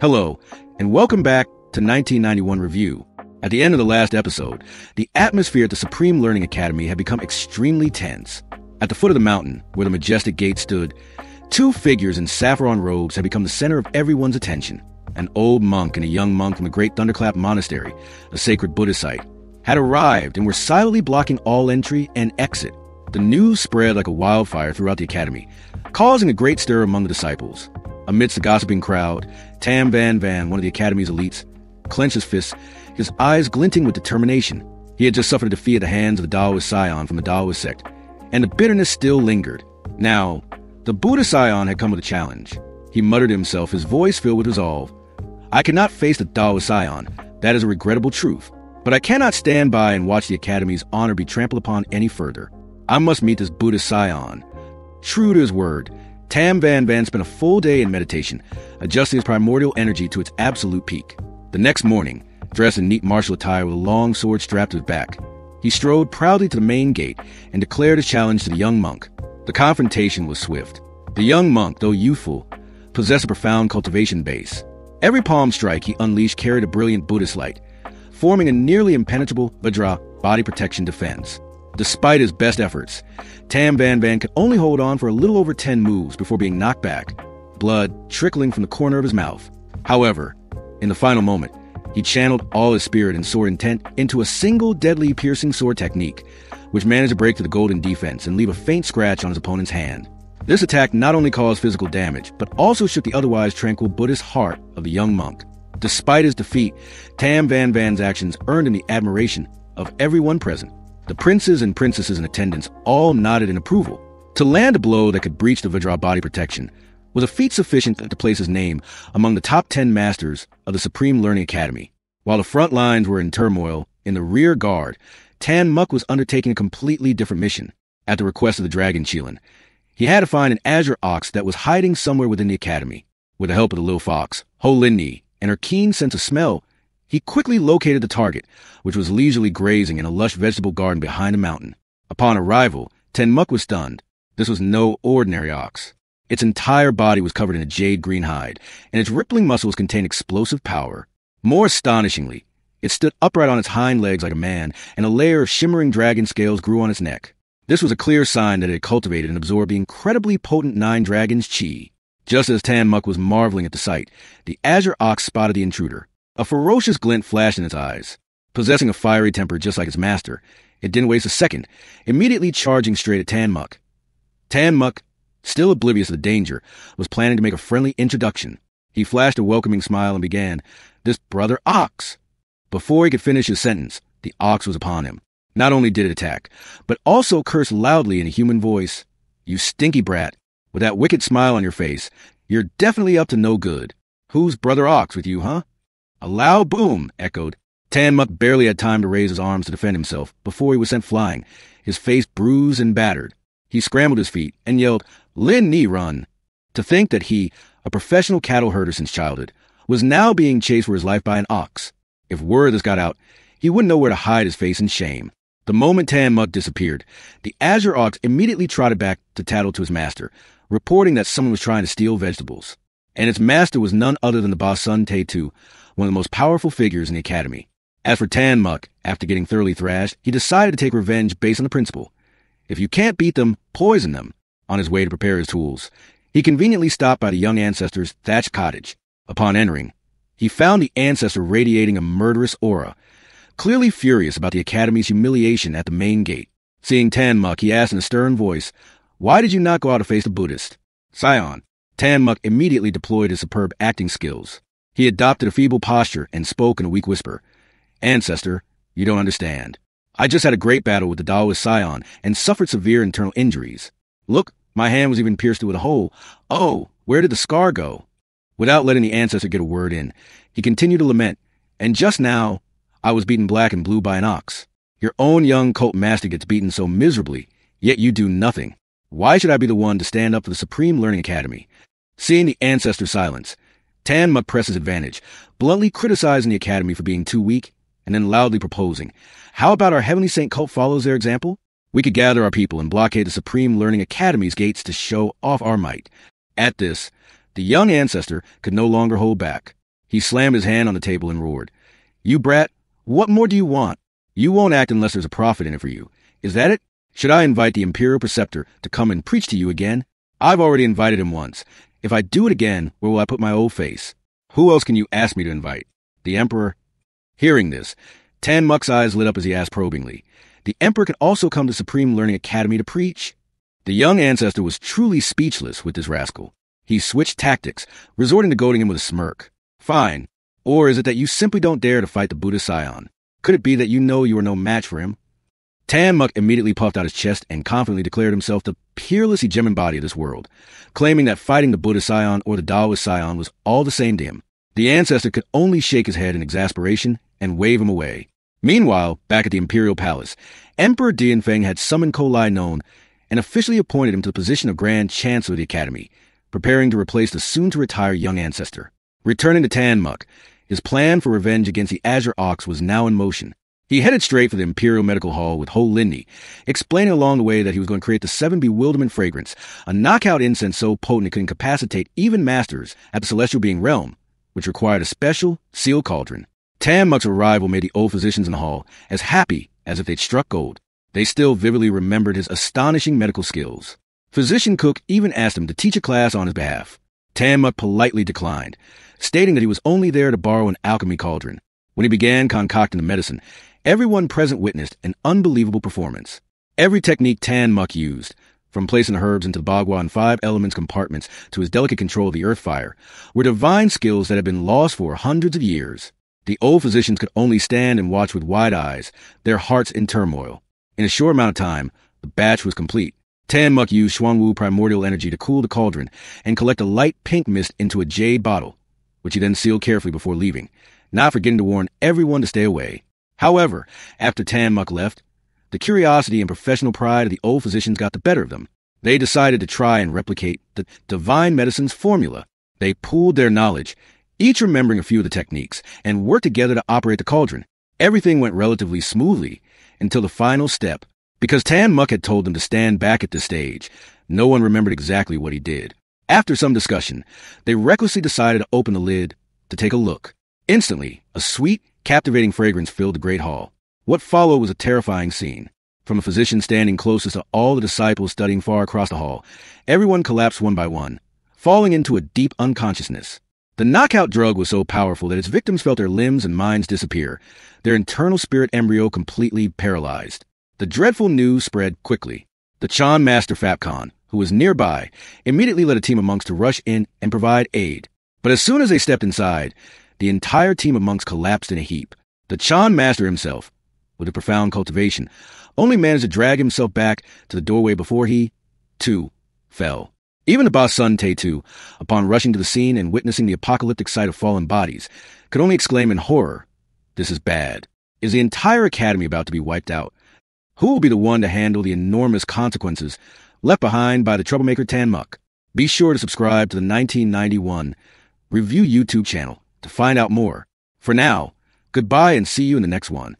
Hello, and welcome back to 1991 Review. At the end of the last episode, the atmosphere at the Supreme Learning Academy had become extremely tense. At the foot of the mountain, where the majestic gate stood, two figures in saffron robes had become the center of everyone's attention. An old monk and a young monk from the Great Thunderclap Monastery, a sacred Buddhist site, had arrived and were silently blocking all entry and exit. The news spread like a wildfire throughout the academy, causing a great stir among the disciples. Amidst the gossiping crowd, Tam Van Van, one of the academy's elites, clenched his fists, his eyes glinting with determination. He had just suffered a defeat at the hands of the Taoist scion from the Taoist sect, and the bitterness still lingered. Now, the Buddha scion had come with a challenge. He muttered to himself, his voice filled with resolve. I cannot face the Taoist scion. That is a regrettable truth. But I cannot stand by and watch the academy's honor be trampled upon any further. I must meet this Buddhist scion. True to his word, Tam Van Van spent a full day in meditation, adjusting his primordial energy to its absolute peak. The next morning, dressed in neat martial attire with a long sword strapped to his back, he strode proudly to the main gate and declared his challenge to the young monk. The confrontation was swift. The young monk, though youthful, possessed a profound cultivation base. Every palm strike he unleashed carried a brilliant Buddhist light, forming a nearly impenetrable Vajra body protection defense. Despite his best efforts, Tam Van Van could only hold on for a little over 10 moves before being knocked back, blood trickling from the corner of his mouth. However, in the final moment, he channeled all his spirit and sword intent into a single deadly piercing sword technique, which managed to break through the golden defense and leave a faint scratch on his opponent's hand. This attack not only caused physical damage, but also shook the otherwise tranquil Buddhist heart of the young monk. Despite his defeat, Tam Van Van's actions earned him the admiration of everyone present. The princes and princesses in attendance all nodded in approval. To land a blow that could breach the Vajra body protection was a feat sufficient to place his name among the top 10 masters of the Supreme Learning Academy. While the front lines were in turmoil, in the rear guard, Tan Muk was undertaking a completely different mission. At the request of the Dragon Cheelin, he had to find an azure ox that was hiding somewhere within the academy. With the help of the little fox, Ho Lin Ni, and her keen sense of smell, he quickly located the target, which was leisurely grazing in a lush vegetable garden behind a mountain. Upon arrival, Ten Muk was stunned. This was no ordinary ox. Its entire body was covered in a jade green hide, and its rippling muscles contained explosive power. More astonishingly, it stood upright on its hind legs like a man, and a layer of shimmering dragon scales grew on its neck. This was a clear sign that it had cultivated and absorbed the incredibly potent Nine Dragons' chi. Just as Tan Muk was marveling at the sight, the azure ox spotted the intruder. A ferocious glint flashed in its eyes. Possessing a fiery temper just like its master, it didn't waste a second, immediately charging straight at Tan Muk. Tan Muk, still oblivious of the danger, was planning to make a friendly introduction. He flashed a welcoming smile and began, "This brother ox." Before he could finish his sentence, the ox was upon him. Not only did it attack, but also cursed loudly in a human voice. "You stinky brat, with that wicked smile on your face, you're definitely up to no good. Who's brother ox with you, huh?" A loud boom echoed. Tan Muk barely had time to raise his arms to defend himself before he was sent flying, his face bruised and battered. He scrambled his feet and yelled, "Lin Ni, run!" To think that he, a professional cattle herder since childhood, was now being chased for his life by an ox. If word of this got out, he wouldn't know where to hide his face in shame. The moment Tan Muk disappeared, the azure ox immediately trotted back to tattle to his master, reporting that someone was trying to steal vegetables. And its master was none other than the boss Sun Te-Tu, one of the most powerful figures in the academy. As for Tan Muk, after getting thoroughly thrashed, he decided to take revenge based on the principle: if you can't beat them, poison them. On his way to prepare his tools, he conveniently stopped by the young ancestor's thatched cottage. Upon entering, he found the ancestor radiating a murderous aura, clearly furious about the academy's humiliation at the main gate. Seeing Tan Muk, he asked in a stern voice, "Why did you not go out to face the Buddhist?" "Scion." Tan Muk immediately deployed his superb acting skills. He adopted a feeble posture and spoke in a weak whisper. "Ancestor, you don't understand. I just had a great battle with the Taoist scion and suffered severe internal injuries. Look, my hand was even pierced through with a hole. Oh, where did the scar go?" Without letting the ancestor get a word in, he continued to lament, "And just now, I was beaten black and blue by an ox. Your own young cult master gets beaten so miserably, yet you do nothing. Why should I be the one to stand up for the Supreme Learning Academy?" Seeing the ancestor's silence, Tan Muk pressed his advantage, bluntly criticizing the academy for being too weak, and then loudly proposing, "How about our Heavenly Saint cult follows their example? We could gather our people and blockade the Supreme Learning Academy's gates to show off our might." At this, the young ancestor could no longer hold back. He slammed his hand on the table and roared. You brat, what more do you want? You won't act unless there's a profit in it for you. Is that it? Should I invite the Imperial Preceptor to come and preach to you again? I've already invited him once. If I do it again, where will I put my old face? Who else can you ask me to invite? The Emperor? Hearing this, Tan Muk's eyes lit up as he asked probingly. The Emperor can also come to Supreme Learning Academy to preach? The young ancestor was truly speechless with this rascal. He switched tactics, resorting to goading him with a smirk. Fine. Or is it that you simply don't dare to fight the Buddha Scion? Could it be that you know you are no match for him? Tan Muk immediately puffed out his chest and confidently declared himself the peerless hegemon body of this world, claiming that fighting the Buddha Scion or the Daoist Scion was all the same to him. The ancestor could only shake his head in exasperation and wave him away. Meanwhile, back at the Imperial Palace, Emperor Dianfeng had summoned Kolai None and officially appointed him to the position of Grand Chancellor of the Academy, preparing to replace the soon-to-retire young ancestor. Returning to Tan Muk, his plan for revenge against the Azure Ox was now in motion. He headed straight for the Imperial Medical Hall with Ho Lindy, explaining along the way that he was going to create the Seven Bewilderment Fragrance, a knockout incense so potent it could incapacitate even masters at the Celestial Being Realm, which required a special, sealed cauldron. Tan Muk's arrival made the old physicians in the hall as happy as if they'd struck gold. They still vividly remembered his astonishing medical skills. Physician Cook even asked him to teach a class on his behalf. Tan Muk politely declined, stating that he was only there to borrow an alchemy cauldron. When he began concocting the medicine, everyone present witnessed an unbelievable performance. Every technique Tan Muk used, from placing the herbs into the bagua and 5 elements compartments to his delicate control of the earth fire, were divine skills that had been lost for hundreds of years. The old physicians could only stand and watch with wide eyes, their hearts in turmoil. In a short amount of time, the batch was complete. Tan Muk used Xuanwu primordial energy to cool the cauldron and collect a light pink mist into a jade bottle, which he then sealed carefully before leaving, not forgetting to warn everyone to stay away. However, after Tan Muk left, the curiosity and professional pride of the old physicians got the better of them. They decided to try and replicate the divine medicine's formula. They pooled their knowledge, each remembering a few of the techniques, and worked together to operate the cauldron. Everything went relatively smoothly until the final step. Because Tan Muk had told them to stand back at this stage, no one remembered exactly what he did. After some discussion, they recklessly decided to open the lid to take a look. Instantly, a sweet, captivating fragrance filled the great hall. What followed was a terrifying scene. From a physician standing closest to all the disciples studying far across the hall, everyone collapsed one by one, falling into a deep unconsciousness. The knockout drug was so powerful that its victims felt their limbs and minds disappear, their internal spirit embryo completely paralyzed. The dreadful news spread quickly. The Chan Master Fapcon, who was nearby, immediately led a team of monks to rush in and provide aid. But as soon as they stepped inside, the entire team of monks collapsed in a heap. The Chan Master himself, with a profound cultivation, only managed to drag himself back to the doorway before he, too, fell. Even the boss Sun Te-Tu, upon rushing to the scene and witnessing the apocalyptic sight of fallen bodies, could only exclaim in horror, "This is bad. Is the entire academy about to be wiped out? Who will be the one to handle the enormous consequences left behind by the troublemaker Tan Muk?" Be sure to subscribe to the 1991 Review YouTube channel to find out more. For now, goodbye and see you in the next one.